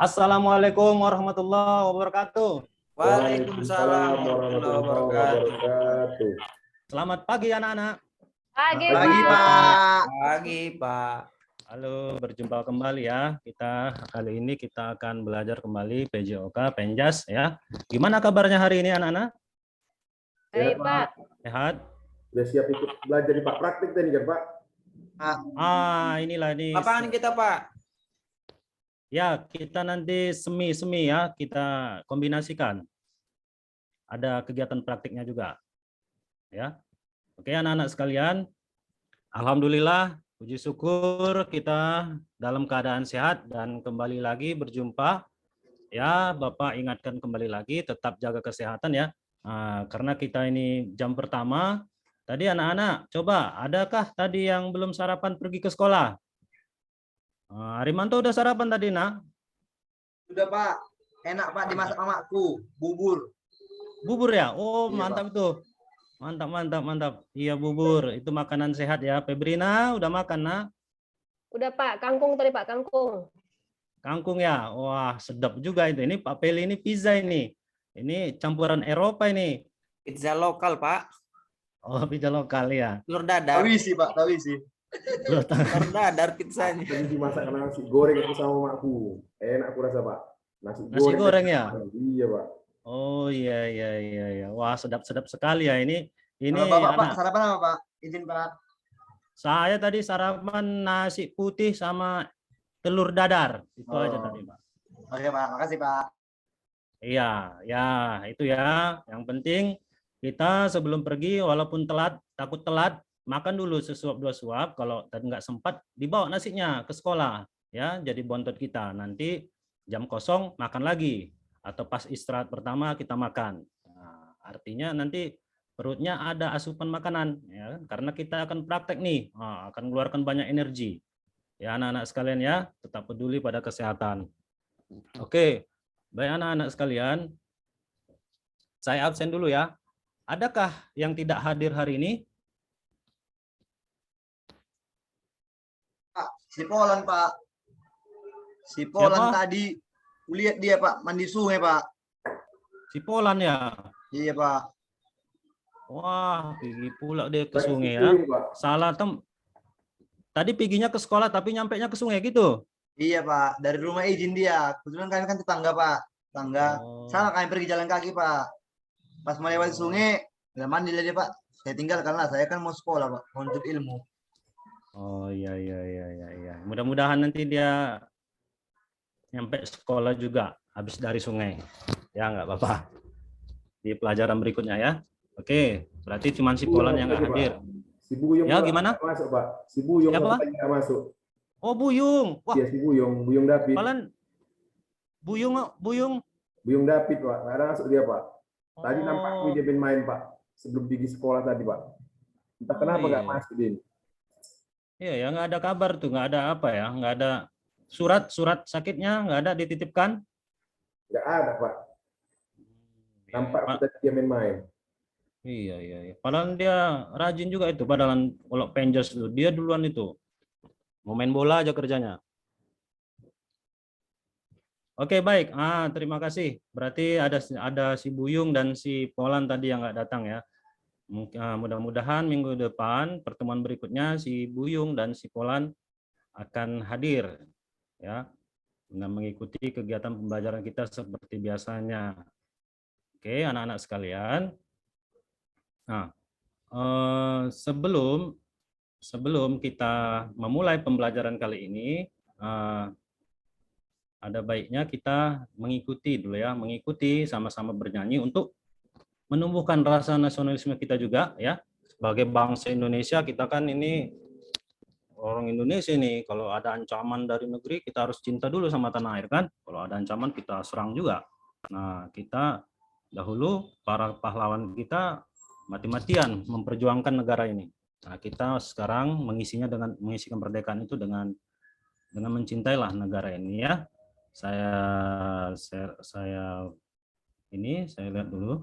Assalamualaikum warahmatullahi wabarakatuh. Waalaikumsalam Waalaikumsalam warahmatullahi warahmatullahi wabarakatuh. wabarakatuh. Selamat pagi anak-anak. Pagi, Pagi, Pagi, Pak. Pak. Pak. Pagi, Pak. Halo, berjumpa kembali ya. Kali ini kita akan belajar kembali PJOK Penjas ya. Gimana kabarnya hari ini anak-anak? Baik, Ya, Pak. Sehat? Udah siap ikut belajar nih Pak, praktik tadi kan Pak? Inilah nih. Apaan kita, Pak? Ya, kita nanti semi-semi ya, kita kombinasikan. Ada kegiatan praktiknya juga. Ya. Oke, anak-anak sekalian. Alhamdulillah, puji syukur kita dalam keadaan sehat dan kembali lagi berjumpa. Ya, Bapak ingatkan kembali lagi tetap jaga kesehatan ya. Karena kita ini jam pertama. Tadi anak-anak, coba adakah tadi yang belum sarapan pergi ke sekolah? Arimanto udah sarapan tadi, Nak? Sudah Pak, enak Pak dimasak mamaku, bubur. Bubur ya? Oh, Iya, mantap itu. Mantap, mantap, mantap. Iya, bubur. Itu makanan sehat ya. Febrina, udah makan, Nak? Udah, Pak. Kangkung tadi, Pak. Kangkung. Kangkung ya? Wah, sedap juga itu. Ini Pak Peli ini pizza ini. Ini campuran Eropa ini. Pizza lokal, Pak. Oh, pizza lokal ya. Telur dadar. Tahu sih Pak, tahu sih. Telur dadar pizzanya. Tadi dimasak nasi goreng itu sama makku. Enak aku rasa Pak. Nasi goreng ya? Iya Pak. Oh iya iya iya iya. Wah, sedap-sedap sekali ya ini. Ini Kalau Bapak Pak, anak. sarapan apa Pak? Izin Pak. Saya tadi sarapan nasi putih sama telur dadar. Itu aja Oh. tadi, Pak. Oke Pak, makasih Pak. Iya, ya, itu ya. Yang penting kita sebelum pergi walaupun telat, takut telat, makan dulu sesuap dua suap. Kalau tadi nggak sempat, dibawa nasinya ke sekolah. Ya, jadi bontot kita. Nanti jam kosong makan lagi. Atau pas istirahat pertama kita makan. Nah, artinya nanti perutnya ada asupan makanan. Ya, karena kita akan praktek nih, akan mengeluarkan banyak energi. Ya, anak-anak sekalian ya, tetap peduli pada kesehatan. Oke, baik anak-anak sekalian. Saya absen dulu ya. Adakah yang tidak hadir hari ini? Pak, si Polan Pak. Si Polan Siapa? tadi kulihat dia Pak, mandi sungai Pak. Si Polan ya. Iya Pak. Wah, pergi pula dia ke Baik, sungai itu ya. Pak. Salah Tadi perginya ke sekolah tapi nyampainya ke sungai gitu. Iya Pak, dari rumah izin dia. Kebetulan kami kan tetangga Pak. Tetangga. Oh. Sama kami pergi jalan kaki Pak. Pas melewati sungai, udah mandi lah dia Pak. Saya tinggalkan lah, saya kan mau sekolah Pak, mau nuntut ilmu. Oh iya iya iya iya iya. Mudah-mudahan nanti dia nyampe sekolah juga habis dari sungai. Ya nggak apa-apa. Di pelajaran berikutnya ya. Oke, berarti cuma si Polan yang nggak Tadi, Pak. hadir. Si Buyung Ya, Pak, gimana? nggak masuk Pak. Si Buyung Siapa? nggak masuk. Oh, Buyung. Wah, Iya si Buyung, Buyung David. Polan Buyung Buyung. Buyung David Pak, nggak ada masuk dia Pak. Tadi nampak Oh, dia main Pak. Sebelum pergi sekolah tadi Pak. Entah kenapa nggak iya. masuk dia. Iya ya, nggak ada kabar tuh, nggak ada apa ya, nggak ada surat sakitnya, nggak ada dititipkan. Nggak ada Pak. Nampak Pak. tadi dia main-main. Iya iya iya. Padahal dia rajin juga itu, padahal kalau Penjas itu dia duluan itu mau main bola aja kerjanya. Oke baik, terima kasih. Berarti ada si Buyung dan si Polan tadi yang nggak datang ya. Mudah-mudahan minggu depan pertemuan berikutnya si Buyung dan si Polan akan hadir ya, dan mengikuti kegiatan pembelajaran kita seperti biasanya. Oke, anak-anak sekalian. Nah, sebelum kita memulai pembelajaran kali ini, ada baiknya kita mengikuti dulu ya, mengikuti sama-sama bernyanyi untuk menumbuhkan rasa nasionalisme kita juga ya. Sebagai bangsa Indonesia, kita kan ini orang Indonesia nih, kalau ada ancaman dari negeri kita harus cinta dulu sama tanah air kan. Kalau ada ancaman kita serang juga. Nah, kita dahulu para pahlawan kita mati-matian memperjuangkan negara ini. Nah, kita sekarang mengisi kemerdekaan itu dengan mencintailah negara ini ya. Saya lihat dulu.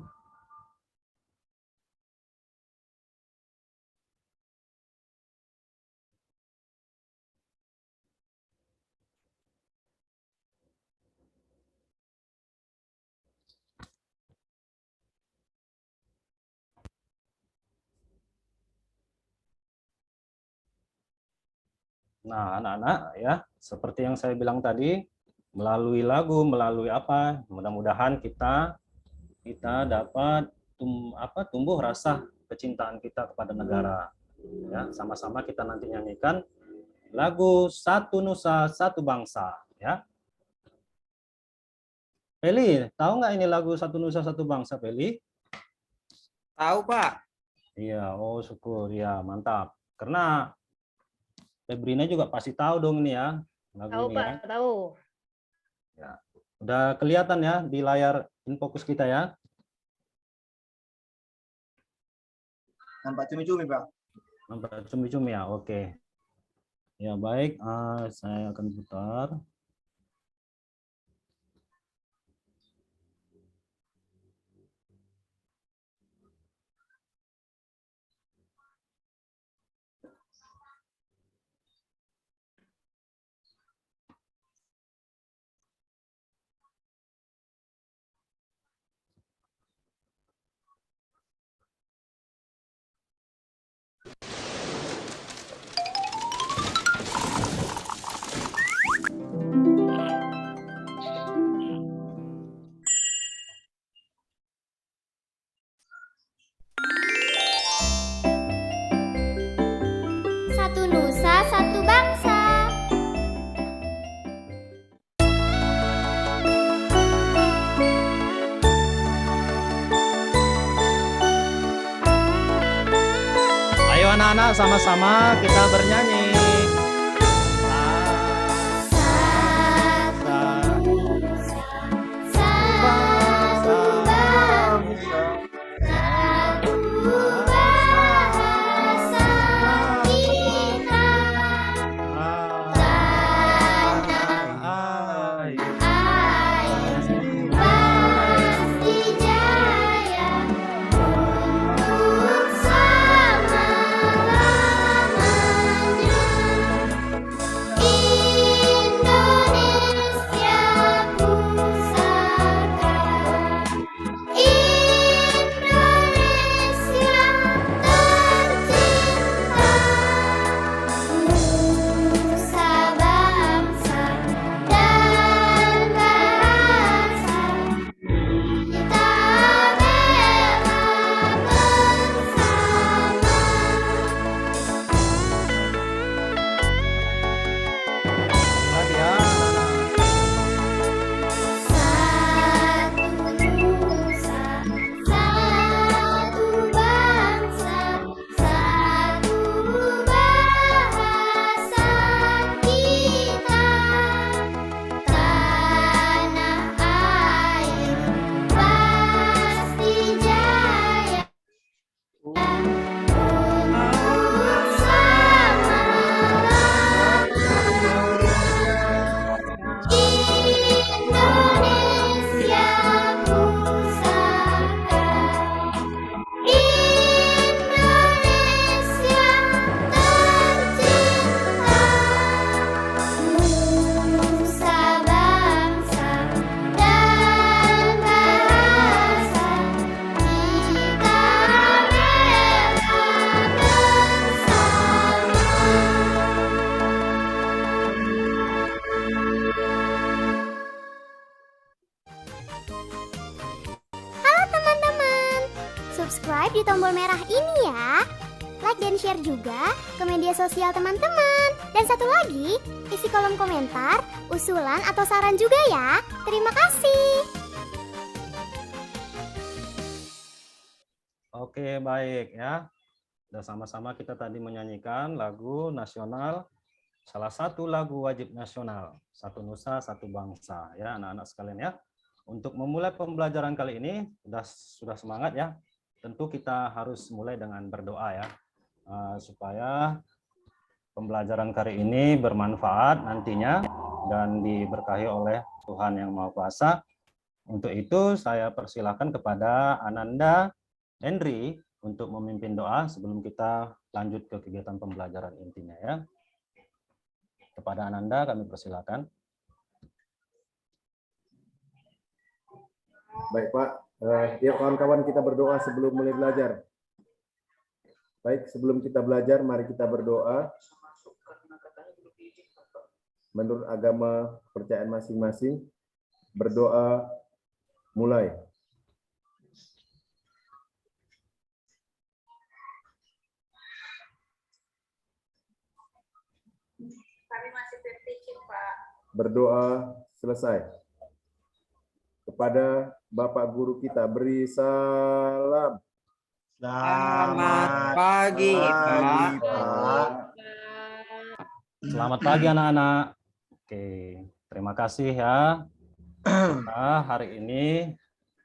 Nah, anak-anak ya, seperti yang saya bilang tadi, melalui lagu, melalui apa, mudah-mudahan kita dapat tumbuh rasa kecintaan kita kepada negara. Ya, sama-sama kita nanti nyanyikan lagu Satu Nusa Satu Bangsa. Ya, Peli, tahu nggak ini lagu Satu Nusa Satu Bangsa, Peli? Tahu, Pak. Iya, oh syukur ya, mantap. Karena Febrina juga pasti tahu dong ini ya, lagu Tahu ini Pak, ya. tahu. Ya. Udah kelihatan ya di layar InFocus kita ya. Nampak cumi-cumi, Pak. Nampak cumi-cumi ya, oke. Ya baik, saya akan putar. Satu nusa, satu bangsa. Ayo anak-anak sama-sama kita bernyanyi. Satu nusa, satu bangsa, satu bahasa kita. Tanah air pasti jaya untuk selama-lamanya. Indonesia pusaka, Indonesia tercinta, nusa bangsa dan bahasa kita bela bersama. Lagi ya, anak-anak. Satu nusa, satu bangsa, satu bahasa kita. Tanah air pasti jaya untuk selama-lamanya. Indonesia pusaka, Indonesia tercinta, nusa bangsa dan bahasa kita bela bersama. Halo teman-teman, subscribe di tombol merah ini ya. Like dan share juga ke media sosial teman-teman. Dan satu lagi, isi kolom komentar, usulan atau saran juga ya. Terima kasih. Oke, baik ya. Sudah sama-sama kita tadi menyanyikan lagu nasional, salah satu lagu wajib nasional, Satu Nusa, Satu Bangsa. Ya, anak-anak sekalian ya. Untuk memulai pembelajaran kali ini, sudah semangat ya. Tentu kita harus mulai dengan berdoa ya. Supaya pembelajaran kali ini bermanfaat nantinya dan diberkahi oleh Tuhan Yang Maha Kuasa. Untuk itu saya persilahkan kepada Ananda Henry untuk memimpin doa sebelum kita lanjut ke kegiatan pembelajaran intinya ya. Kepada Ananda kami persilakan. Baik Pak, ya kawan-kawan kita berdoa sebelum mulai belajar. Baik, sebelum kita belajar, mari kita berdoa. menurut agama kepercayaan masing-masing. Berdoa mulai. Kami masih berpikir, Pak. Berdoa selesai. Kepada Bapak Guru kita beri salam. Selamat pagi, Pak. Pak. Selamat pagi anak-anak. Oke, terima kasih ya. Nah, hari ini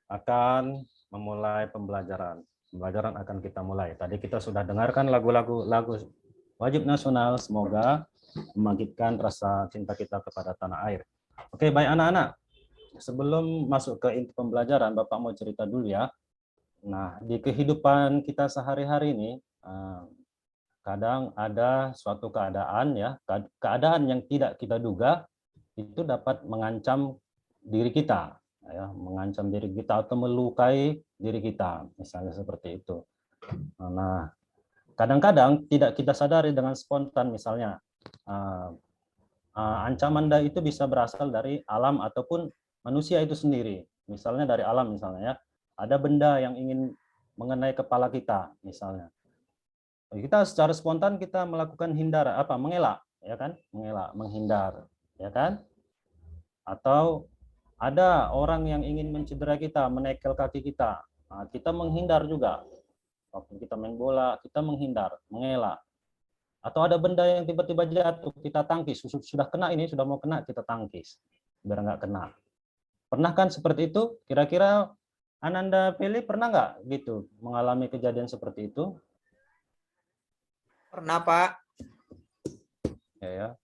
akan memulai pembelajaran. Pembelajaran akan kita mulai. Tadi kita sudah dengarkan lagu wajib nasional. Semoga membangkitkan rasa cinta kita kepada tanah air. Oke, baik anak-anak. Sebelum masuk ke inti pembelajaran, Bapak mau cerita dulu ya. Nah, di kehidupan kita sehari-hari ini, kadang ada suatu keadaan ya, keadaan yang tidak kita duga itu dapat mengancam diri kita, ya, mengancam diri kita atau melukai diri kita, misalnya seperti itu. Nah, kadang-kadang tidak kita sadari dengan spontan, misalnya ancaman itu bisa berasal dari alam ataupun manusia itu sendiri. Misalnya dari alam, misalnya ya, ada benda yang ingin mengenai kepala kita, misalnya. Kita secara spontan kita melakukan mengelak, ya kan? Mengelak, menghindar, ya kan? Atau ada orang yang ingin mencederai kita, menekel kaki kita. Nah, kita menghindar juga. Waktu kita main bola, kita menghindar, mengelak. Atau ada benda yang tiba-tiba jatuh, kita tangkis. Sudah kena ini, sudah mau kena, kita tangkis. Biar nggak kena. Pernah kan seperti itu? Kira-kira Ananda Peli pernah nggak gitu mengalami kejadian seperti itu? Pernah, Pak. Ya.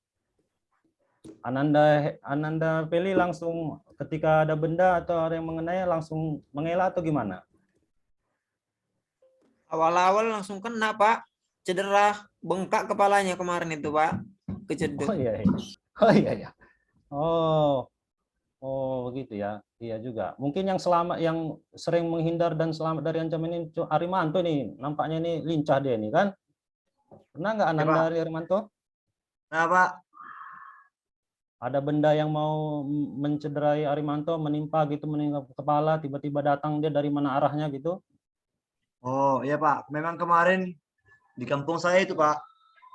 Ananda Peli langsung ketika ada benda atau ada yang mengenai langsung mengelak atau gimana? Awal-awal langsung kena, Pak. Cedera, bengkak kepalanya kemarin itu, Pak. Kejedut. Oh iya, iya. Oh iya, iya. Oh begitu ya. Iya juga. Mungkin yang sering menghindar dan selamat dari ancaman ini Arimanto nih. Nampaknya ini lincah dia nih kan? Pernah nggak Ananda Arimanto? Nah, Pak. Ada benda yang mau mencederai Arimanto, menimpa kepala, tiba-tiba datang dia dari mana arahnya gitu? Oh, iya, Pak. Memang kemarin di kampung saya itu, Pak,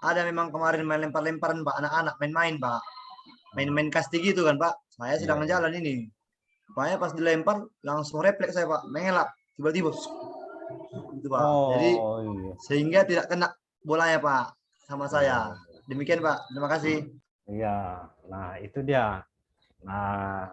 ada memang kemarin main lempar-lemparan, Pak, anak-anak main-main, Pak. Main-main kasti gitu kan, Pak. Saya sedang jalan ini. Makanya pas dilempar langsung refleks saya, Pak, mengelak tiba-tiba. Gitu, Pak. Jadi iya. sehingga tidak kena bolanya, Pak, sama saya. Demikian, Pak. Terima kasih. Iya. Nah, itu dia. Nah,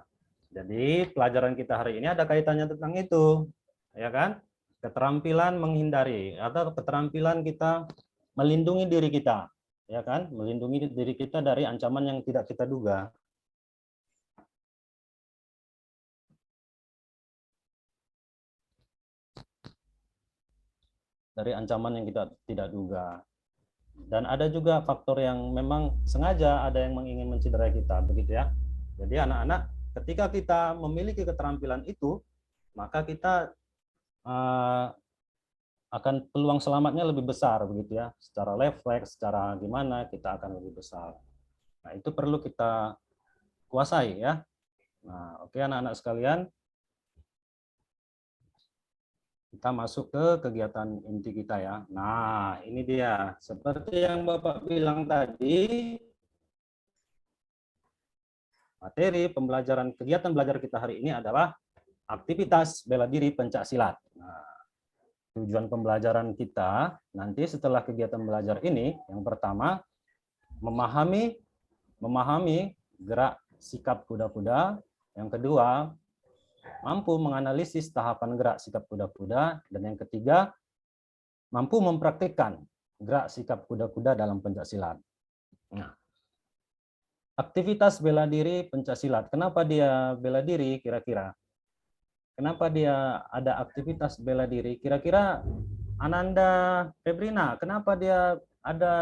jadi pelajaran kita hari ini ada kaitannya tentang itu. Ya kan? Keterampilan menghindari atau keterampilan kita melindungi diri kita. Ya kan? Melindungi diri kita dari ancaman yang tidak kita duga. Dari ancaman yang kita tidak duga. Dan ada juga faktor yang memang sengaja ada yang ingin mencederai kita, begitu ya. Jadi anak-anak, ketika kita memiliki keterampilan itu, maka kita akan peluang selamatnya lebih besar, begitu ya. Secara refleks, secara gimana, kita akan lebih besar. Nah, itu perlu kita kuasai ya. Nah, oke anak-anak sekalian. Kita masuk ke kegiatan inti kita ya. Nah, ini dia. Seperti yang Bapak bilang tadi, materi pembelajaran kegiatan belajar kita hari ini adalah aktivitas bela diri pencak silat. Nah, tujuan pembelajaran kita nanti setelah kegiatan belajar ini, yang pertama memahami gerak sikap kuda-kuda, yang kedua mampu menganalisis tahapan gerak sikap kuda-kuda, dan yang ketiga mampu mempraktikkan gerak sikap kuda-kuda dalam pencaksilat. Nah, aktivitas bela diri pencaksilat. Kenapa dia bela diri kira-kira? Kenapa dia ada aktivitas bela diri? Kira-kira Ananda Febrina, kenapa dia ada,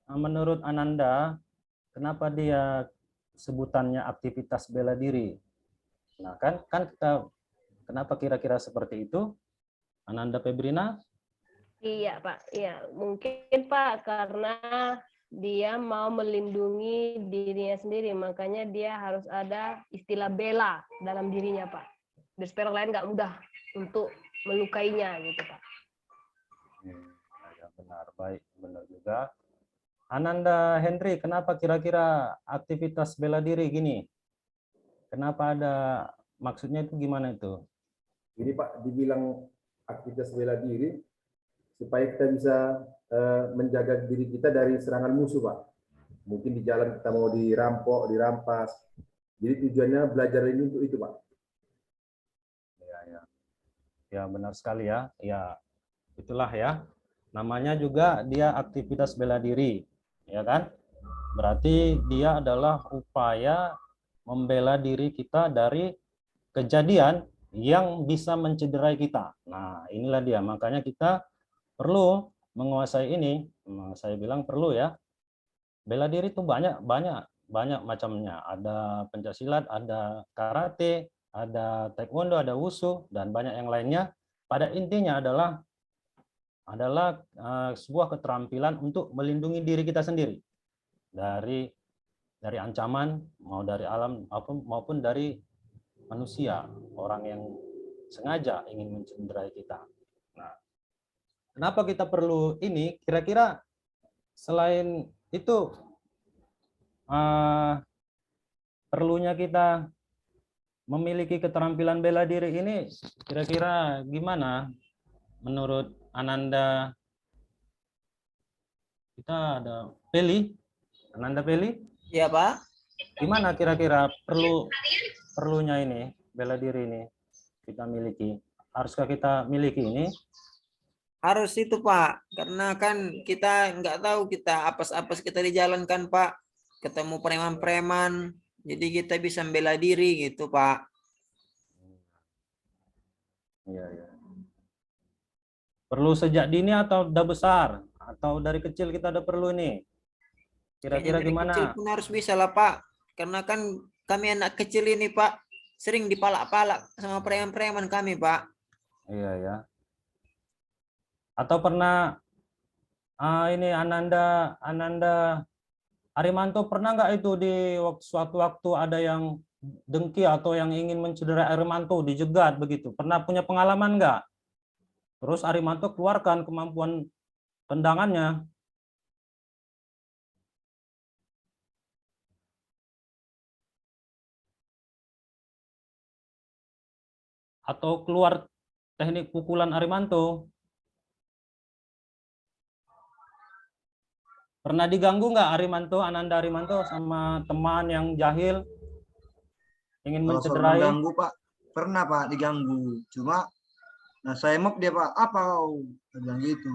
menurut Ananda, kenapa dia sebutannya aktivitas bela diri? Nah, kan kita kenapa kira-kira seperti itu? Ananda Febrina? Iya, Pak. Iya, mungkin Pak karena dia mau melindungi dirinya sendiri, makanya dia harus ada istilah bela dalam dirinya, Pak. Biar supaya orang lain nggak mudah untuk melukainya, gitu, Pak. Ya, benar, baik, benar juga. Ananda Henry, kenapa kira-kira aktivitas bela diri gini? Kenapa ada, maksudnya itu gimana itu? Ini Pak dibilang aktivitas bela diri supaya kita bisa menjaga diri kita dari serangan musuh, Pak. Mungkin di jalan kita mau dirampok, dirampas. Jadi tujuannya belajar ini untuk itu, Pak. Ya, benar sekali ya. Ya, itulah ya. Namanya juga dia aktivitas bela diri, ya kan? Berarti dia adalah upaya membela diri kita dari kejadian yang bisa mencederai kita. Nah, inilah dia. Makanya kita perlu menguasai ini. Saya bilang perlu ya. Bela diri itu banyak macamnya. Ada pencaksilat, ada karate, ada taekwondo, ada wushu, dan banyak yang lainnya. Pada intinya adalah sebuah keterampilan untuk melindungi diri kita sendiri dari ancaman, mau dari alam maupun dari manusia, orang yang sengaja ingin mencederai kita. Nah, kenapa kita perlu ini? Kira-kira selain itu perlunya kita memiliki keterampilan bela diri ini, kira-kira gimana menurut Ananda? Kita ada Ananda Peli, Ya, Pak. gimana kira-kira perlunya ini bela diri ini kita miliki? Haruskah kita miliki ini? Harus itu, Pak. Karena kan kita nggak tahu kita apes-apes kita di jalan kan, Pak. Ketemu preman-preman. Jadi kita bisa membela diri gitu, Pak. Iya, iya. Perlu sejak dini atau udah besar? Atau dari kecil kita udah perlu ini? Kira-kira Kayaknya dari gimana? kecil pun harus bisa lah, Pak. Karena kan kami anak kecil ini, Pak, sering dipalak-palak sama preman-preman kami, Pak. Iya, ya. Atau pernah ini Ananda Arimanto pernah nggak itu di suatu waktu ada yang dengki atau yang ingin mencederai Arimanto, dijegat begitu? Pernah punya pengalaman nggak? Terus Arimanto keluarkan kemampuan tendangannya. Atau keluar teknik pukulan Arimanto. Pernah diganggu nggak Ananda Arimanto sama teman yang jahil ingin Kalau soal mencederai? mengganggu, Pak, pernah, Pak, diganggu. Cuma, nah saya mock dia, Pak, apa kau? Dia bilang gitu.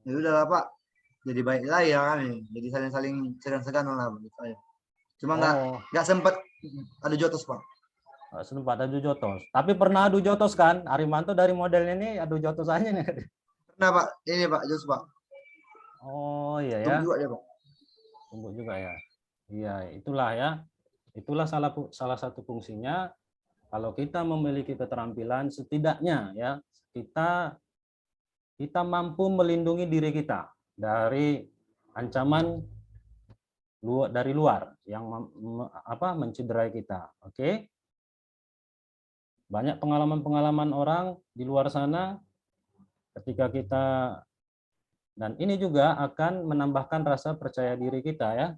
Ya udahlah, Pak, jadi baik lah ya kami. Jadi saling-saling segan-segan lah begitu aja. Cuma nggak sempat adu jotos, Pak. Sempat adu jotos. Tapi pernah adu jotos kan? Arimanto dari modelnya ini adu jotos aja nih. Pernah, Pak, ini Pak, jotos, Pak. Oh iya ya. Tumbuk juga dia, Pak. Tumbuk juga ya. Iya, itulah ya. Itulah salah satu fungsinya. Kalau kita memiliki keterampilan, setidaknya ya kita mampu melindungi diri kita dari ancaman dari luar yang mencederai kita. Oke? Banyak pengalaman-pengalaman orang di luar sana ketika kita, dan ini juga akan menambahkan rasa percaya diri kita ya.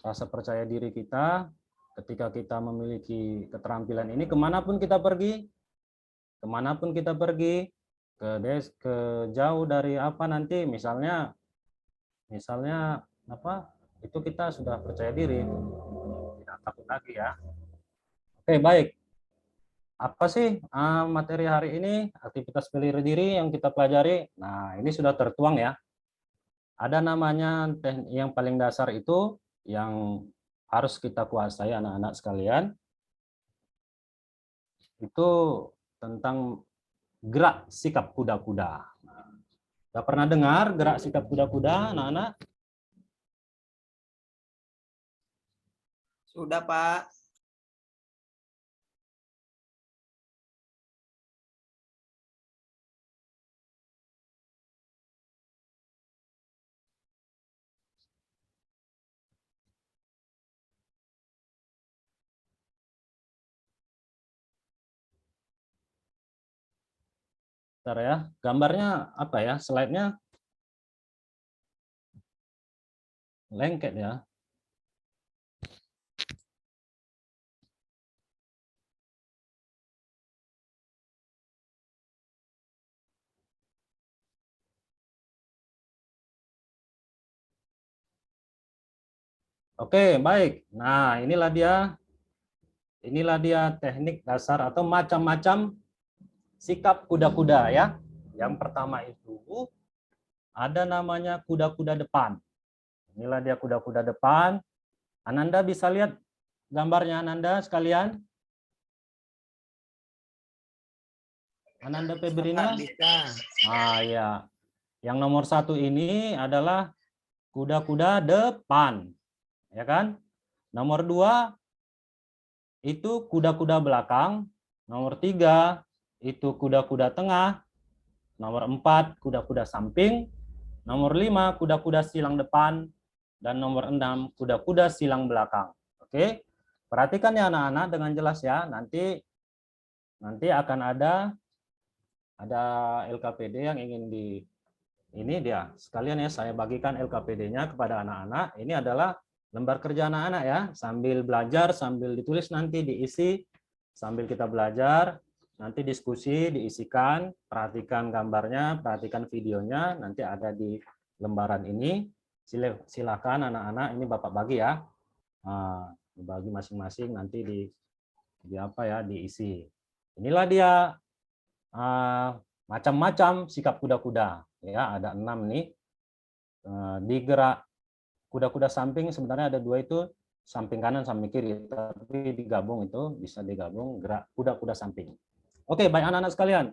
Rasa percaya diri kita ketika kita memiliki keterampilan ini, kemanapun kita pergi, ke jauh dari nanti, misalnya itu kita sudah percaya diri, tidak takut lagi ya. Oke, baik. Apa sih materi hari ini, aktivitas bela diri yang kita pelajari? Nah, ini sudah tertuang ya. Ada namanya teknik yang paling dasar itu yang harus kita kuasai anak-anak sekalian. Itu tentang gerak sikap kuda-kuda. Sudah pernah dengar gerak sikap kuda-kuda, anak-anak? Sudah, Pak. Bentar ya, gambarnya apa ya? Slide-nya lengket ya. Oke, baik. Nah, inilah dia teknik dasar atau macam-macam sikap kuda-kuda ya. Yang pertama itu ada namanya kuda-kuda depan. Inilah dia kuda-kuda depan. Ananda bisa lihat gambarnya Ananda sekalian? Ananda Febrinia? Bisa. Ah ya. Yang nomor 1 ini adalah kuda-kuda depan. Ya kan? Nomor 2 itu kuda-kuda belakang. Nomor 3 itu kuda-kuda tengah. Nomor 4 kuda-kuda samping. Nomor 5 kuda-kuda silang depan. Dan nomor 6 kuda-kuda silang belakang. Oke. Perhatikan ya anak-anak dengan jelas ya. Nanti akan ada LKPD yang ingin ini dia. Sekalian ya saya bagikan LKPD-nya kepada anak-anak. Ini adalah lembar kerja anak-anak ya, sambil belajar, sambil ditulis nanti diisi, sambil kita belajar, nanti diskusi diisikan, perhatikan gambarnya, perhatikan videonya, nanti ada di lembaran ini. Silakan anak-anak, ini Bapak bagi ya, dibagi masing-masing nanti diisi. Inilah dia macam-macam sikap kuda-kuda ya, ada 6 nih. Digerak kuda-kuda samping sebenarnya ada 2 itu, samping kanan samping kiri, tapi digabung itu bisa digabung gerak kuda-kuda samping. Oke, baik anak-anak sekalian,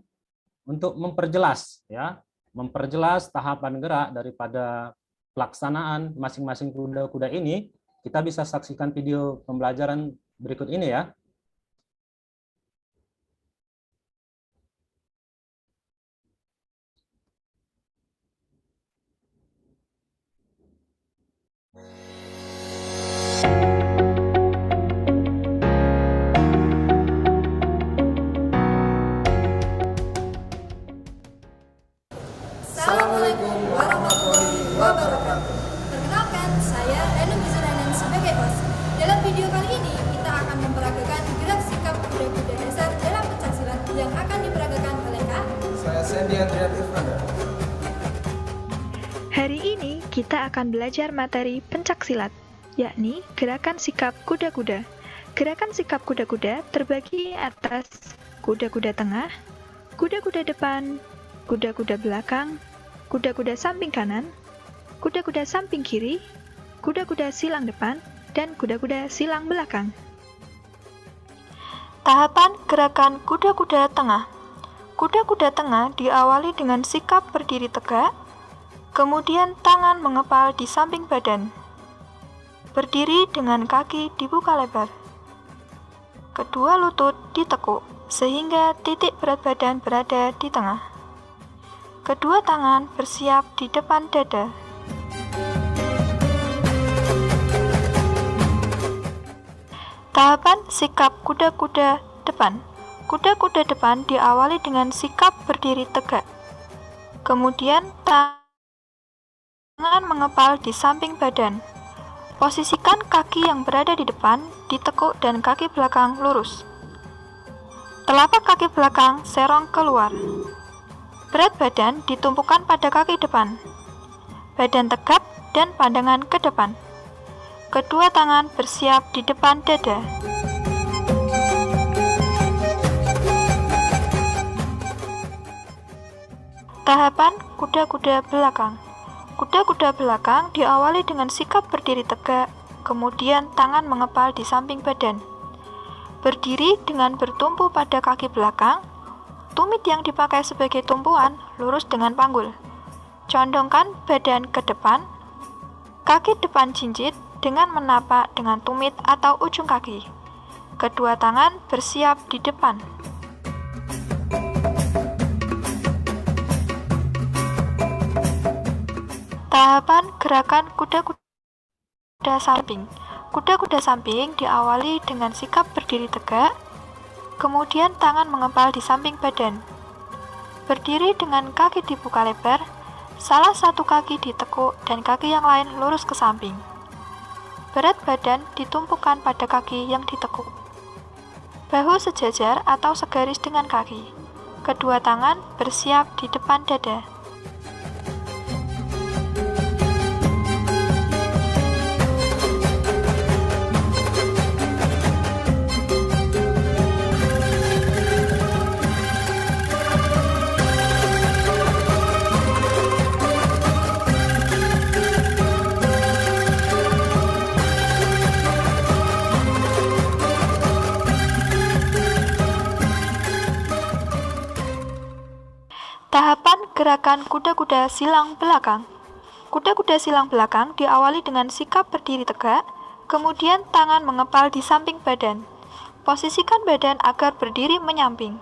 untuk memperjelas tahapan gerak daripada pelaksanaan masing-masing kuda-kuda ini, kita bisa saksikan video pembelajaran berikut ini ya. Assalamualaikum warahmatullahi wabarakatuh. Perkenalkan, saya Enu Bizuranan sebagai host. Dalam video kali ini, kita akan memperagakan gerak sikap kuda-kuda dasar dalam pencaksilat yang akan diperagakan oleh Kak. Saya Sandy Andrian Irfanda. Hari ini kita akan belajar materi pencaksilat, yakni gerakan sikap kuda-kuda. Gerakan sikap kuda-kuda terbagi atas kuda-kuda tengah, kuda-kuda depan, kuda-kuda belakang, kuda-kuda samping kanan, kuda-kuda samping kiri, kuda-kuda silang depan, dan kuda-kuda silang belakang. Tahapan gerakan kuda-kuda tengah. Kuda-kuda tengah diawali dengan sikap berdiri tegak, kemudian tangan mengepal di samping badan. Berdiri dengan kaki dibuka lebar. Kedua lutut ditekuk, sehingga titik berat badan berada di tengah. Kedua tangan bersiap di depan dada. Tahapan sikap kuda-kuda depan. Kuda-kuda depan diawali dengan sikap berdiri tegak. Kemudian tangan mengepal di samping badan. Posisikan kaki yang berada di depan ditekuk dan kaki belakang lurus. Telapak kaki belakang serong keluar. Berat badan ditumpukan pada kaki depan. Badan tegap dan pandangan ke depan. Kedua tangan bersiap di depan dada. Tahapan kuda-kuda belakang. Kuda-kuda belakang diawali dengan sikap berdiri tegak, kemudian tangan mengepal di samping badan. Berdiri dengan bertumpu pada kaki belakang, tumit yang dipakai sebagai tumpuan lurus dengan panggul. Condongkan badan ke depan, kaki depan jinjit dengan menapak dengan tumit atau ujung kaki. Kedua tangan bersiap di depan. Tahapan gerakan kuda-kuda samping. Kuda-kuda samping diawali dengan sikap berdiri tegak, kemudian tangan mengepal di samping badan. Berdiri dengan kaki dibuka lebar, salah satu kaki ditekuk dan kaki yang lain lurus ke samping. Berat badan ditumpukan pada kaki yang ditekuk. Bahu sejajar atau segaris dengan kaki. Kedua tangan bersiap di depan dada. Tahapan gerakan kuda-kuda silang belakang. Kuda-kuda silang belakang diawali dengan sikap berdiri tegak, kemudian tangan mengepal di samping badan. Posisikan badan agar berdiri menyamping.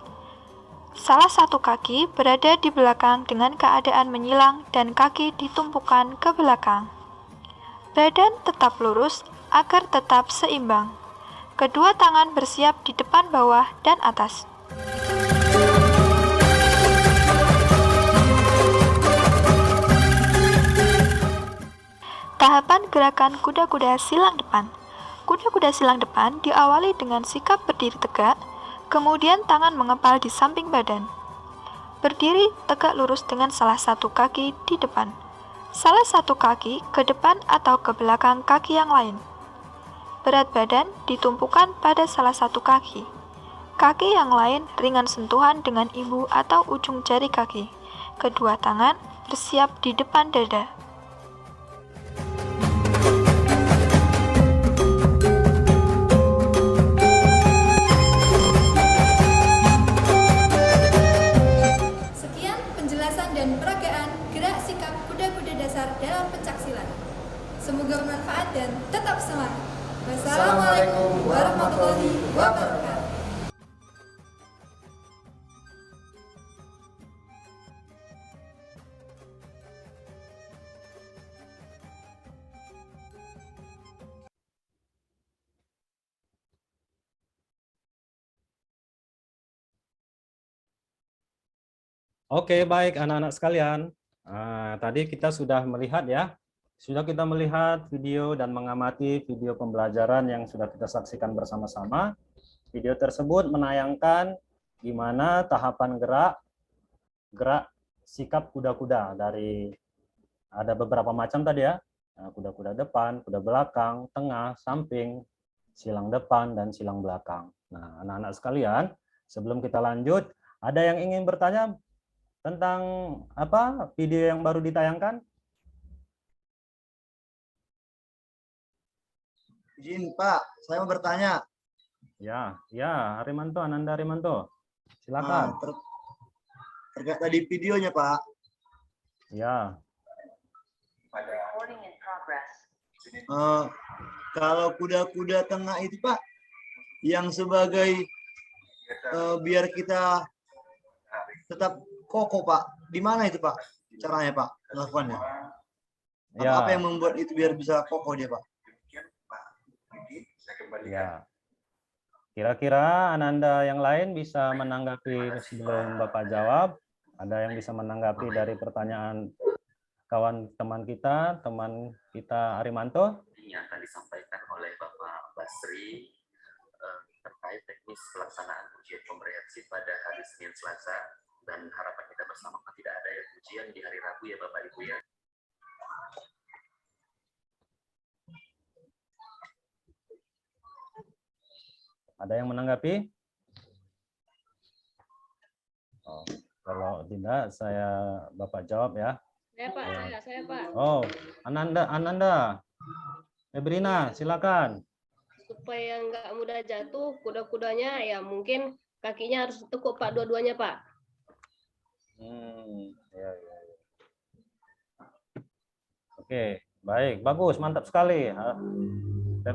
Salah satu kaki berada di belakang dengan keadaan menyilang dan kaki ditumpukan ke belakang. Badan tetap lurus agar tetap seimbang. Kedua tangan bersiap di depan, bawah, dan atas. Tahapan gerakan kuda-kuda silang depan. Kuda-kuda silang depan diawali dengan sikap berdiri tegak, kemudian tangan mengepal di samping badan. Berdiri tegak lurus dengan salah satu kaki di depan. Salah satu kaki ke depan atau ke belakang kaki yang lain. Berat badan ditumpukan pada salah satu kaki. Kaki yang lain ringan sentuhan dengan ibu atau ujung jari kaki. Kedua tangan bersiap di depan dada. Sekian penjelasan dan peragaan gerak sikap kuda-kuda dasar dalam pencaksilat. Semoga bermanfaat dan tetap semangat. Wassalamualaikum warahmatullahi wabarakatuh. Oke, baik anak-anak sekalian. Tadi kita sudah melihat ya, kita melihat video dan mengamati video pembelajaran yang sudah kita saksikan bersama-sama. Video tersebut menayangkan gimana tahapan gerak sikap kuda-kuda dari ada beberapa macam tadi ya, kuda-kuda depan, kuda belakang, tengah, samping, silang depan dan silang belakang. Nah, anak-anak sekalian, sebelum kita lanjut, ada yang ingin bertanya tentang apa video yang baru ditayangkan? Izin Pak, saya mau bertanya. Ya, Harimanto, Ananda Harimanto. Silakan. Terkait tadi videonya Pak. Ya. Kalau kuda-kuda tengah itu Pak, yang sebagai biar kita tetap kokoh Pak, di mana itu Pak caranya Pak melakukannya? Apa yang membuat itu biar bisa kokoh dia Pak? Ya. Kira-kira Ananda yang lain bisa menanggapi sebelum Bapak jawab? Ada yang bisa menanggapi dari pertanyaan teman kita Harimanto? Yang tadi disampaikan oleh Bapak Basri terkait teknis pelaksanaan ujian komprehensif pada hari Senin Selasa, dan harapan kita bersama tidak ada ujian di hari Rabu ya Bapak Ibu ya. Ada yang menanggapi? Kalau tidak, Bapak jawab ya. Saya Pak, saya Pak. Oh, Ananda, Ebrina, silakan. Supaya nggak mudah jatuh kuda-kudanya, ya mungkin kakinya harus tekuk Pak, dua-duanya Pak. Ya. Oke, baik, bagus, mantap sekali. Ananda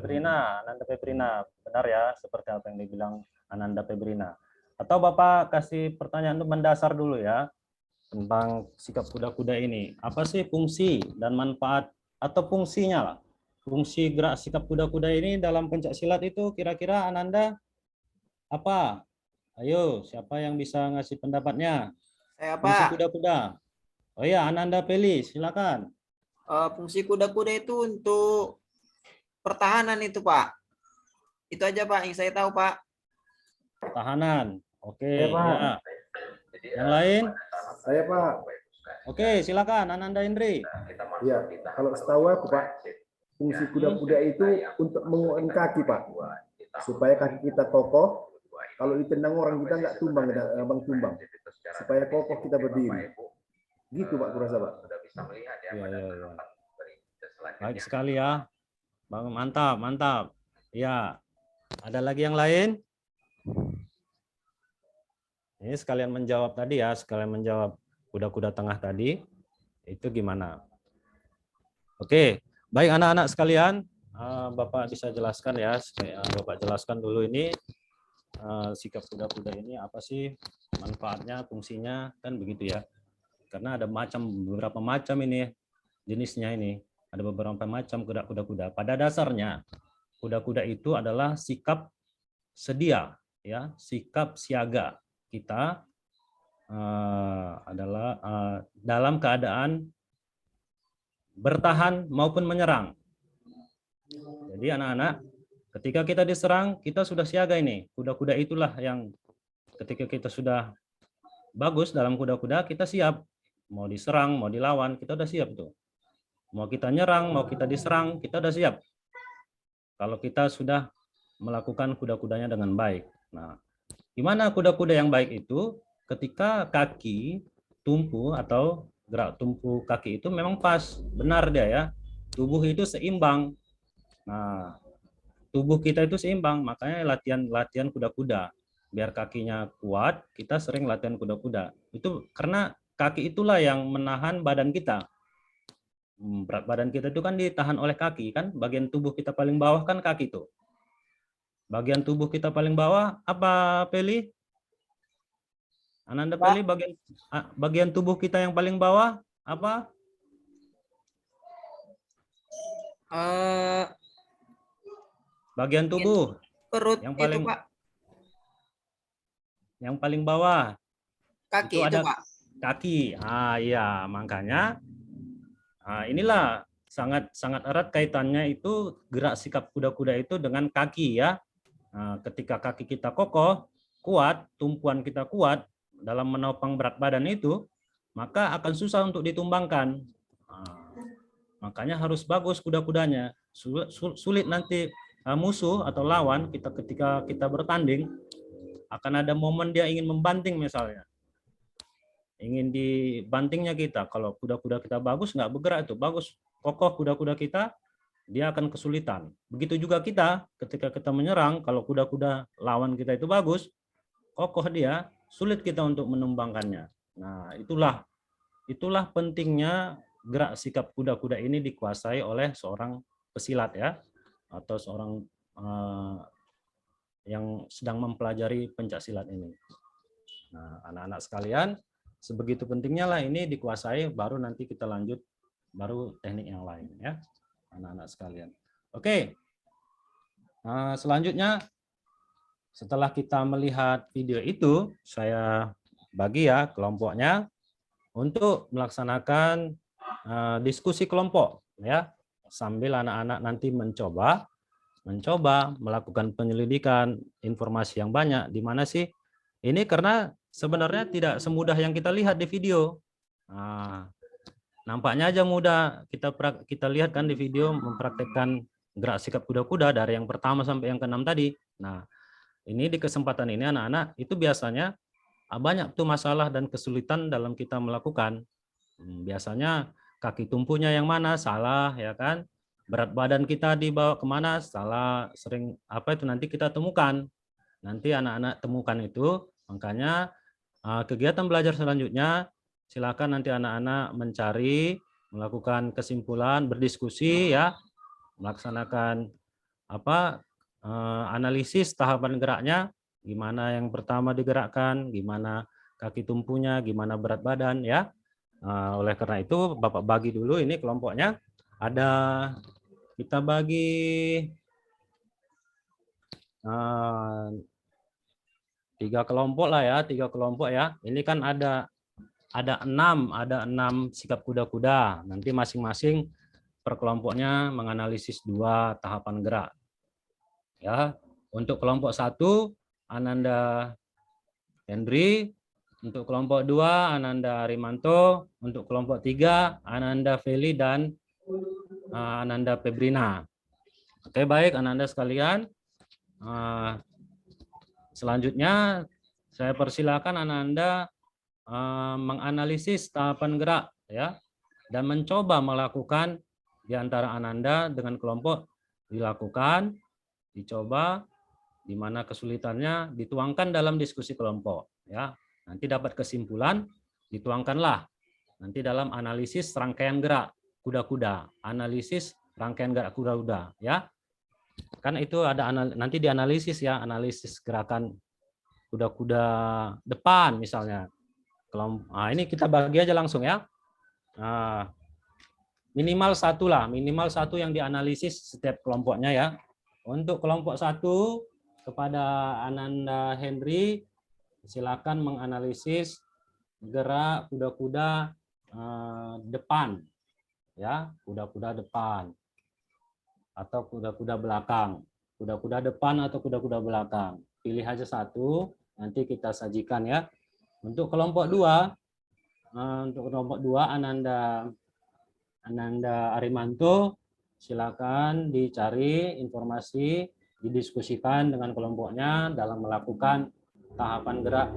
Febrina, benar ya, seperti apa yang dibilang Ananda Febrina. Atau Bapak kasih pertanyaan untuk mendasar dulu ya, tentang sikap kuda-kuda ini. Apa sih fungsi dan manfaat atau fungsinya lah? Fungsi gerak sikap kuda-kuda ini dalam pencaksilat itu kira-kira Ananda apa? Ayo, siapa yang bisa ngasih pendapatnya? Saya Fungsi Pak. kuda-kuda. Oh ya, Ananda Peli, silakan. Fungsi kuda-kuda itu untuk pertahanan itu Pak. Itu aja Pak yang saya tahu Pak. Pertahanan. Oke, Saya, Pak. ya. Yang lain? Saya Pak. Oke, silakan Ananda Indri. Ya, kalau setahu aku Pak, fungsi kuda-kuda itu untuk menguatkan kaki Pak, supaya kaki kita kokoh. Kalau ditendang orang kita nggak tumbang, tumbang, supaya kokoh kita berdiri. Gitu Pak, kurasa Pak. Ya. Baik sekali ya, Bang, mantap, mantap. Ya, ada lagi yang lain? Ini sekalian menjawab tadi ya, sekalian menjawab kuda-kuda tengah tadi, itu gimana? Oke, baik anak-anak sekalian, Bapak bisa jelaskan ya, Bapak jelaskan dulu ini sikap kuda-kuda ini apa sih manfaatnya, fungsinya, kan begitu ya. Karena ada beberapa macam ini jenisnya ini, ada beberapa macam kuda-kuda. Pada dasarnya kuda-kuda itu adalah sikap sedia, ya, sikap siaga kita adalah dalam keadaan bertahan maupun menyerang. Jadi anak-anak, ketika kita diserang, kita sudah siaga ini. Kuda-kuda itulah yang ketika kita sudah bagus dalam kuda-kuda, kita siap. Mau diserang, mau dilawan, kita udah siap tuh. Mau kita nyerang, mau kita diserang, kita udah siap. Kalau kita sudah melakukan kuda-kudanya dengan baik. Nah, gimana kuda-kuda yang baik itu? Ketika kaki tumpu atau gerak tumpu kaki itu memang pas, benar dia ya. Tubuh itu seimbang. Nah, tubuh kita itu seimbang, makanya latihan kuda-kuda. Biar kakinya kuat, kita sering latihan kuda-kuda. Itu karena kaki itulah yang menahan badan kita. Berat badan kita itu kan ditahan oleh kaki, kan? Bagian tubuh kita paling bawah kan kaki itu. Bagian tubuh kita paling bawah apa, Peli? Ananda Peli, bagian tubuh kita yang paling bawah apa? Bagian tubuh perut yang paling itu, Pak. Yang paling bawah. Kaki itu, ada Pak. Kaki. Iya, makanya inilah sangat erat kaitannya itu gerak sikap kuda-kuda itu dengan kaki ya. Ketika kaki kita kokoh, kuat, tumpuan kita kuat dalam menopang berat badan itu, maka akan susah untuk ditumbangkan. Makanya harus bagus kuda-kudanya. Sulit nanti musuh atau lawan kita ketika kita bertanding akan ada momen dia ingin membanting misalnya. Ingin dibantingnya kita. Kalau kuda-kuda kita bagus, nggak bergerak itu. Bagus, kokoh kuda-kuda kita, dia akan kesulitan. Begitu juga kita, ketika kita menyerang, kalau kuda-kuda lawan kita itu bagus, kokoh dia, sulit kita untuk menumbangkannya. Nah, itulah pentingnya gerak sikap kuda-kuda ini dikuasai oleh seorang pesilat ya, atau seorang yang sedang mempelajari pencaksilat ini. Nah, anak-anak sekalian, sebegitu pentingnya lah ini dikuasai, baru nanti kita lanjut, baru teknik yang lain ya, anak-anak sekalian. Oke, selanjutnya setelah kita melihat video itu, saya bagi ya kelompoknya untuk melaksanakan diskusi kelompok ya, sambil anak-anak nanti mencoba melakukan penyelidikan informasi yang banyak. Di mana sih ini, karena sebenarnya tidak semudah yang kita lihat di video. Nampaknya aja mudah, kita lihat kan di video mempraktekkan gerak sikap kuda-kuda dari yang pertama sampai yang ke-6 tadi. Nah, ini di kesempatan ini anak-anak itu biasanya banyak tuh masalah dan kesulitan dalam kita melakukan. Biasanya kaki tumpunya yang mana salah ya kan, berat badan kita dibawa kemana salah, sering apa itu nanti kita temukan. Nanti anak-anak temukan itu, makanya kegiatan belajar selanjutnya silakan nanti anak-anak mencari, melakukan kesimpulan, berdiskusi ya, melaksanakan analisis tahapan geraknya, gimana yang pertama digerakkan, gimana kaki tumpunya, gimana berat badan ya. Oleh karena itu Bapak bagi dulu ini kelompoknya, kita bagi 3 kelompok lah ya, 3 kelompok ya. Ini kan ada ada 6 sikap kuda-kuda. Nanti masing-masing per kelompoknya menganalisis 2 tahapan gerak. Ya, untuk kelompok 1 Ananda Henry, untuk kelompok 2 Ananda Arimanto, untuk kelompok 3 Ananda Feli dan Ananda Febrina. Oke, baik Ananda sekalian. Selanjutnya saya persilakan Ananda menganalisis tahapan gerak ya dan mencoba melakukan di antara Ananda dengan kelompok dilakukan, dicoba, di mana kesulitannya dituangkan dalam diskusi kelompok ya. Nanti dapat kesimpulan dituangkanlah nanti dalam analisis rangkaian gerak kuda-kuda, analisis rangkaian gerak kuda-kuda ya. Kan itu ada nanti dianalisis ya, analisis gerakan kuda-kuda depan misalnya. Ini kita bagi aja langsung ya. Minimal 1 lah, minimal 1 yang dianalisis setiap kelompoknya ya. Untuk kelompok 1 kepada Ananda Henry, silakan menganalisis gerak kuda-kuda depan ya, kuda-kuda depan atau kuda-kuda belakang, kuda-kuda depan atau kuda-kuda belakang. Pilih aja 1, nanti kita sajikan ya. Untuk kelompok 2, Ananda Arimanto, silakan dicari informasi, didiskusikan dengan kelompoknya dalam melakukan tahapan gerak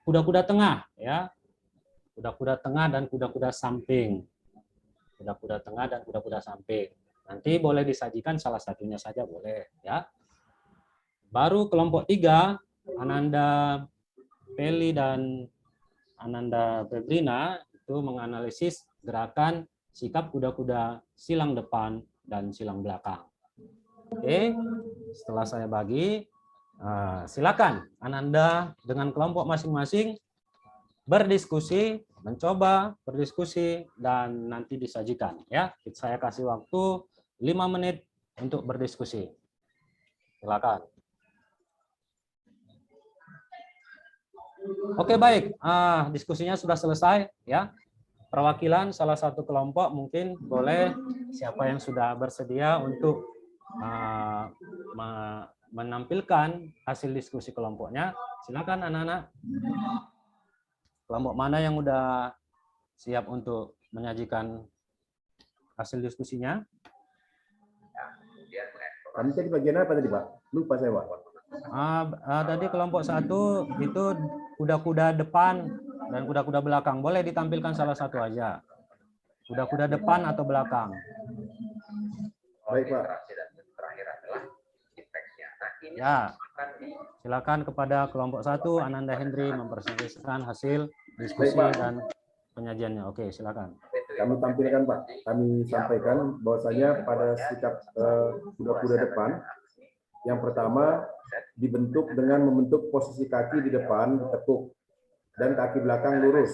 kuda-kuda tengah ya, kuda-kuda tengah dan kuda-kuda samping, kuda-kuda tengah dan kuda-kuda samping. Nanti boleh disajikan salah satunya saja boleh ya. Baru kelompok 3 Ananda Feli dan Ananda Febrina itu menganalisis gerakan sikap kuda-kuda silang depan dan silang belakang. Oke, setelah saya bagi, silakan Ananda dengan kelompok masing-masing berdiskusi, mencoba berdiskusi dan nanti disajikan ya. Saya kasih waktu 5 menit untuk berdiskusi. Silakan. Oke, baik. Diskusinya sudah selesai ya. Perwakilan salah satu kelompok mungkin boleh siapa yang sudah bersedia untuk menampilkan hasil diskusi kelompoknya. Silakan anak-anak. Kelompok mana yang udah siap untuk menyajikan hasil diskusinya? Kami tadi bagian apa tadi, Pak? Lupa saya, Pak. Tadi kelompok 1 itu kuda-kuda depan dan kuda-kuda belakang. Boleh ditampilkan salah satu aja. Kuda-kuda depan atau belakang. Baik, Pak. Ya, silakan kepada kelompok 1 Ananda Henry mempresentasikan hasil diskusi dan penyajiannya. Oke, silakan. Kami tampilkan, Pak. Kami sampaikan bahwasanya pada sikap kuda-kuda depan, yang pertama dibentuk dengan membentuk posisi kaki di depan ditekuk dan kaki belakang lurus.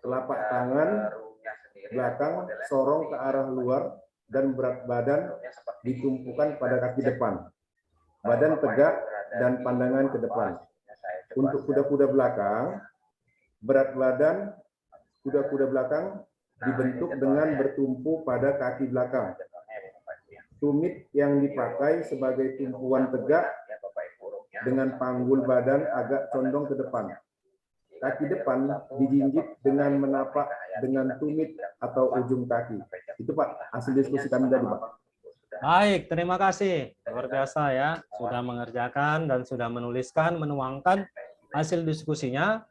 Telapak tangan belakang sorong ke arah luar dan berat badan ditumpukan pada kaki depan. Badan tegak dan pandangan ke depan. Untuk kuda-kuda belakang, berat badan kuda-kuda belakang dibentuk dengan bertumpu pada kaki belakang. Tumit yang dipakai sebagai tumpuan tegak dengan panggul badan agak condong ke depan. Kaki depan dijinjit dengan menapak dengan tumit atau ujung kaki. Itu Pak, hasil diskusi kami tadi Pak. Baik, terima kasih. Luar biasa ya, sudah mengerjakan dan sudah menuliskan, menuangkan hasil diskusinya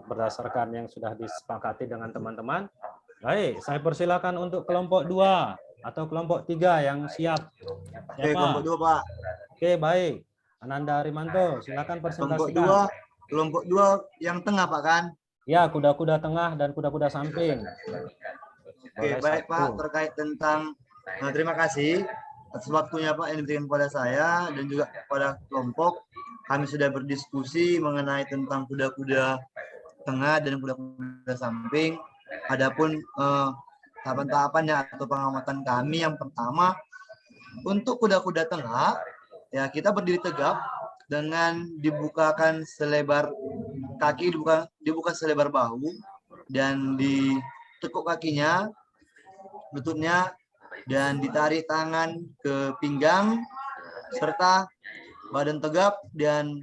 berdasarkan yang sudah disepakati dengan teman-teman. Baik, saya persilakan untuk kelompok 2 atau kelompok 3 yang siap. Oke, kelompok 2, Pak. Oke, baik. Ananda Arimanto, silakan presentasikan. Kelompok 2 yang tengah, Pak, kan? Ya, kuda-kuda tengah dan kuda-kuda samping. Oke, baik, Pak. Terkait tentang terima kasih atas waktunya, Pak, yang diberikan kepada saya dan juga kepada kelompok. Kami sudah berdiskusi mengenai tentang kuda-kuda tengah dan kuda-kuda samping. Adapun tahapan-tahapannya atau pengamatan kami yang pertama, untuk kuda-kuda tengah ya kita berdiri tegap dengan dibukakan selebar kaki, dibuka selebar bahu, dan ditekuk kakinya, lututnya, dan ditarik tangan ke pinggang, serta badan tegap, dan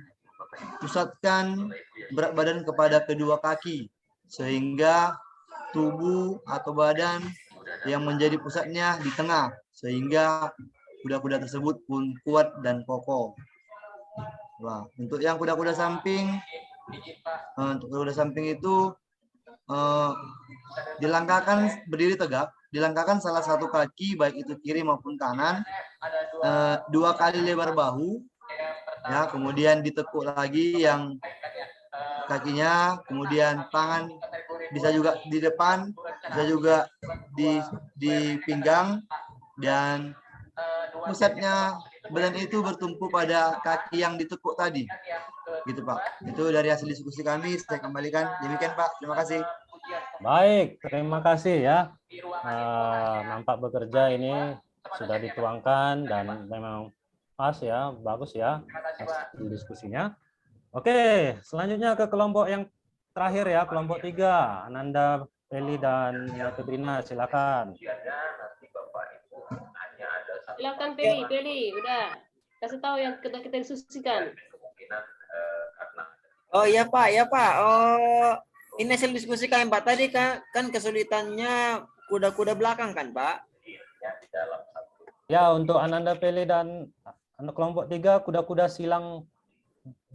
pusatkan berat badan kepada kedua kaki, sehingga tubuh atau badan yang menjadi pusatnya di tengah, sehingga kuda-kuda tersebut pun kuat dan kokoh. Nah, untuk yang kuda-kuda samping, itu dilangkahkan berdiri tegap, dilangkahkan salah satu kaki baik itu kiri maupun kanan, 2 kali lebar bahu, ya, kemudian ditekuk lagi yang kakinya, kemudian tangan bisa juga di depan, bisa juga di pinggang, dan pusatnya badan itu bertumpu pada kaki yang ditekuk tadi, gitu Pak. Itu dari hasil diskusi kami, saya kembalikan. Demikian Pak, terima kasih. Baik, terima kasih ya. Nampak bekerja ini sudah dituangkan dan memang pas ya, bagus ya hasil diskusinya. Oke, selanjutnya ke kelompok yang terakhir ya, kelompok 3. Ananda, Feli, dan Febrina, silakan. Silakan Feli, udah kasih tahu yang kita diskusikan. Oh iya Pak. Oh, ini hasil diskusi kami Pak tadi kan kesulitannya kuda-kuda belakang kan Pak? Ya, untuk Ananda, Feli, dan kelompok 3 kuda-kuda silang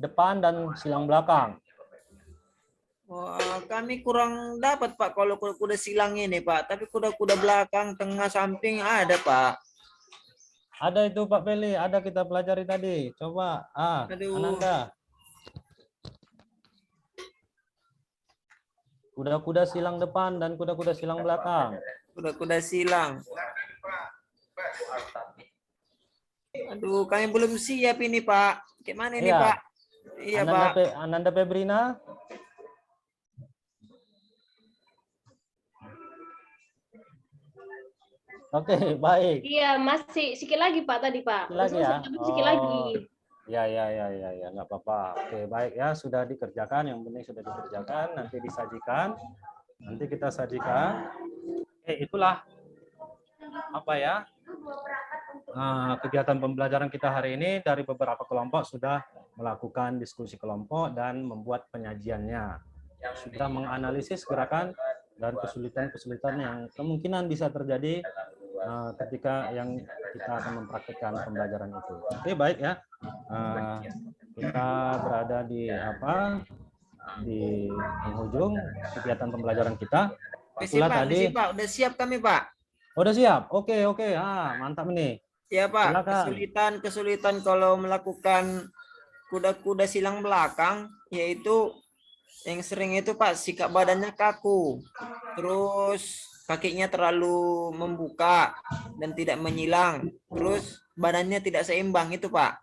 depan dan silang belakang. Oh, kami kurang dapat Pak kalau kuda silang ini Pak, tapi kuda-kuda belakang, tengah, samping ada Pak. Ada itu Pak Feli, ada kita pelajari tadi. Coba, Ananda. Kuda-kuda silang depan dan kuda-kuda silang belakang. Kuda-kuda silang. Aduh, kami belum siap ini Pak. Gimana ini Pak? Iya Pak. Ananda Febrina. Oke, baik. Iya, masih sedikit lagi Pak tadi Pak. Lagi ya? Sedikit lagi. Ya, nggak apa-apa. Oke, baik ya, sudah dikerjakan. Yang penting sudah dikerjakan, nanti disajikan. Nanti kita sajikan. Itulah apa ya? Kegiatan pembelajaran kita hari ini. Dari beberapa kelompok sudah melakukan diskusi kelompok dan membuat penyajiannya. Sudah menganalisis gerakan dan kesulitan-kesulitan yang kemungkinan bisa terjadi ketika yang kita akan mempraktikkan pembelajaran itu. Oke, baik ya. Kita berada di penghujung kegiatan pembelajaran kita. Itulah tadi. Pak, udah siap kami Pak. Udah siap. Oke. Mantap ini. Ya Pak. Silakan. Kesulitan kalau melakukan kuda-kuda silang belakang, yaitu yang sering itu Pak, sikap badannya kaku. Terus kakinya terlalu membuka dan tidak menyilang. Terus badannya tidak seimbang itu Pak.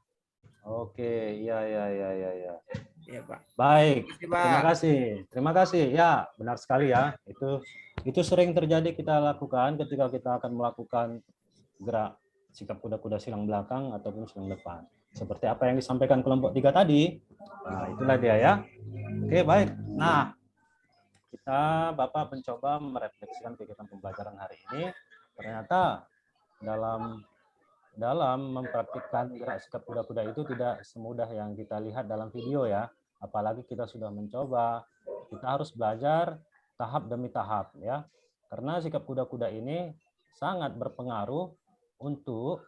Oke, iya. Iya Pak. Baik, terima kasih. Ya, benar sekali ya. Itu sering terjadi kita lakukan ketika kita akan melakukan gerak sikap kuda-kuda silang belakang ataupun silang depan. Seperti apa yang disampaikan kelompok 3 tadi. Nah, itulah dia ya. Oke, baik. Nah, Bapak mencoba merefleksikan kegiatan pembelajaran hari ini. Ternyata dalam mempraktikkan gerak sikap kuda-kuda itu tidak semudah yang kita lihat dalam video ya. Apalagi kita sudah mencoba, kita harus belajar tahap demi tahap ya. Karena sikap kuda-kuda ini sangat berpengaruh untuk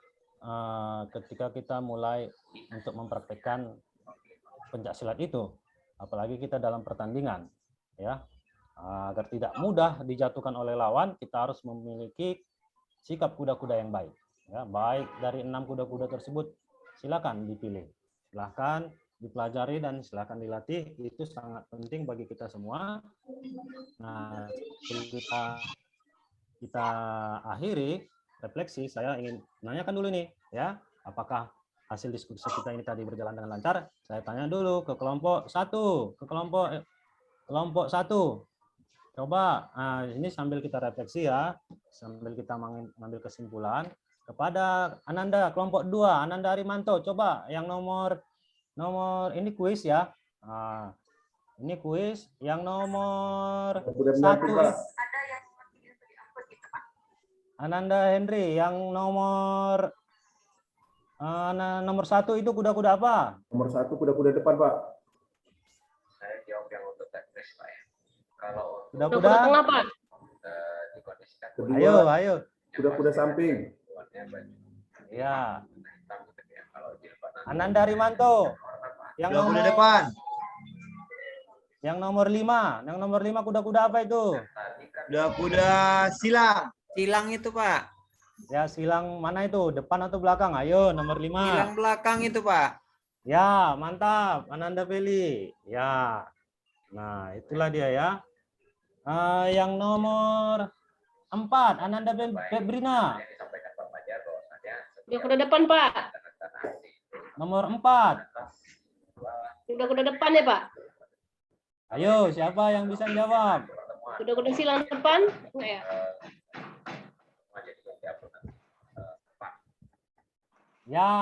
ketika kita mulai untuk mempraktikkan pencaksilat itu. Apalagi kita dalam pertandingan ya. Agar tidak mudah dijatuhkan oleh lawan, kita harus memiliki sikap kuda-kuda yang baik. Ya, baik dari 6 kuda-kuda tersebut, silakan dipilih, silakan dipelajari dan silakan dilatih. Itu sangat penting bagi kita semua. Nah, kita akhiri refleksi. Saya ingin menanyakan dulu nih, ya, apakah hasil diskusi kita ini tadi berjalan dengan lancar? Saya tanya dulu ke kelompok 1, kelompok 1. Coba, ini sambil kita refleksi ya, sambil kita mengambil kesimpulan. kepada Ananda kelompok 2, Ananda Arimanto. Coba yang nomor ini kuis ya. Nah, ini kuis yang nomor 1 Ananda Henry, yang nomor 1 itu kuda-kuda apa? Nomor 1 kuda-kuda depan, Pak. Saya jawab yang untuk teknis, Pak ya. Kalau Kuda-kuda tengah, Pak. dikondisikan Kedua, Ayo. kuda-kuda samping. Ya. Ananda Rimanto. Yang Kuda-kuda nomor depan. Yang nomor 5. Yang nomor 5 kuda-kuda apa itu? Kuda-kuda silang. Silang itu, Pak. Ya, silang mana itu? Depan atau belakang? Ayo, nomor 5. Silang belakang itu, Pak. Ya, mantap. Ananda Feli. Ya. Nah, itulah dia ya. Yang nomor 4, Ananda Febrina. Kuda-kuda depan, Pak. Nomor 4. Kuda-kuda depan ya, Pak. Ayo, siapa yang bisa jawab? Kuda-kuda silang depan? Enggak ya? Ya.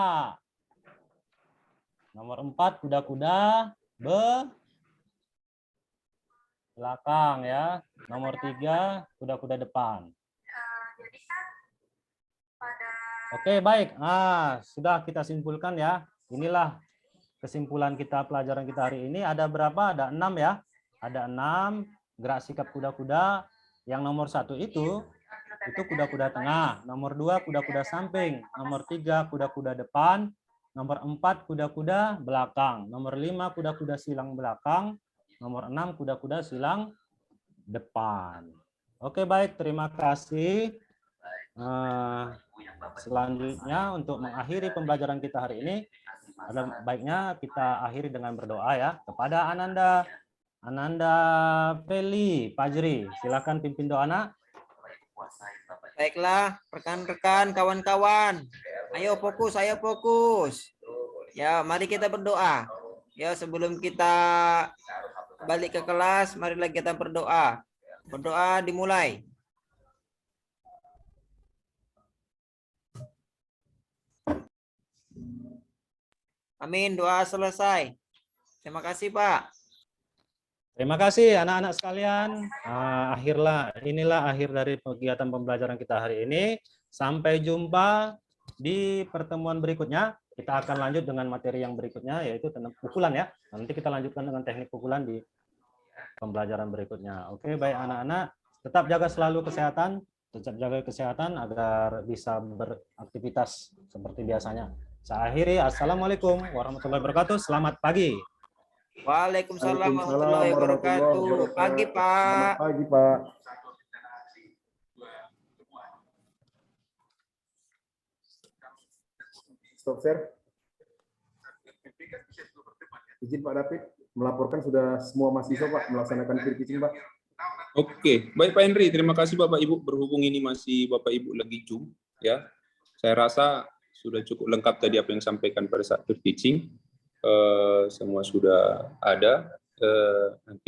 Nomor 4, kuda-kuda belakang ya. Nomor 3, kuda-kuda depan. Jadi kan pada Oke, baik. Sudah kita simpulkan ya. Inilah kesimpulan kita pelajaran kita hari ini. Ada berapa? Ada 6 ya. Ada 6 gerak sikap kuda-kuda. Yang nomor 1 itu kuda-kuda tengah. Nomor 2 kuda-kuda samping. Nomor 3 kuda-kuda depan. Nomor 4 kuda-kuda belakang. Nomor 5 kuda-kuda silang belakang. Nomor 6 kuda-kuda silang depan. Oke, baik. Terima kasih. Selanjutnya untuk mengakhiri pembelajaran kita hari ini, ada baiknya kita akhiri dengan berdoa ya kepada Ananda Feli Fajri. Silakan pimpin doa, Nak. Baiklah, rekan-rekan, kawan-kawan. Ayo fokus, ayo fokus. Ya, mari kita berdoa. Ya, sebelum kita balik ke kelas, marilah kita berdoa. Berdoa dimulai. Amin, doa selesai. Terima kasih, Pak. Terima kasih anak-anak sekalian. Inilah akhir dari kegiatan pembelajaran kita hari ini. Sampai jumpa di pertemuan berikutnya. Kita akan lanjut dengan materi yang berikutnya, yaitu tentang pukulan ya. Nanti kita lanjutkan dengan teknik pukulan di pembelajaran berikutnya. Oke, baik anak-anak. Tetap jaga selalu kesehatan. Tetap jaga kesehatan agar bisa beraktivitas seperti biasanya. Saya akhiri. Assalamualaikum warahmatullahi wabarakatuh. Selamat pagi. Waalaikumsalam warahmatullahi wabarakatuh. Pagi, Pak. Selamat pagi, Pak. Stop share. Izin Pak David, melaporkan sudah semua mahasiswa Pak melaksanakan verifikasi Pak. Oke, baik Pak Henry, terima kasih Bapak Ibu berhubung ini masih Bapak Ibu lagi Zoom ya. Saya rasa sudah cukup lengkap tadi apa yang disampaikan pada saat teaching. Semua sudah ada. Nanti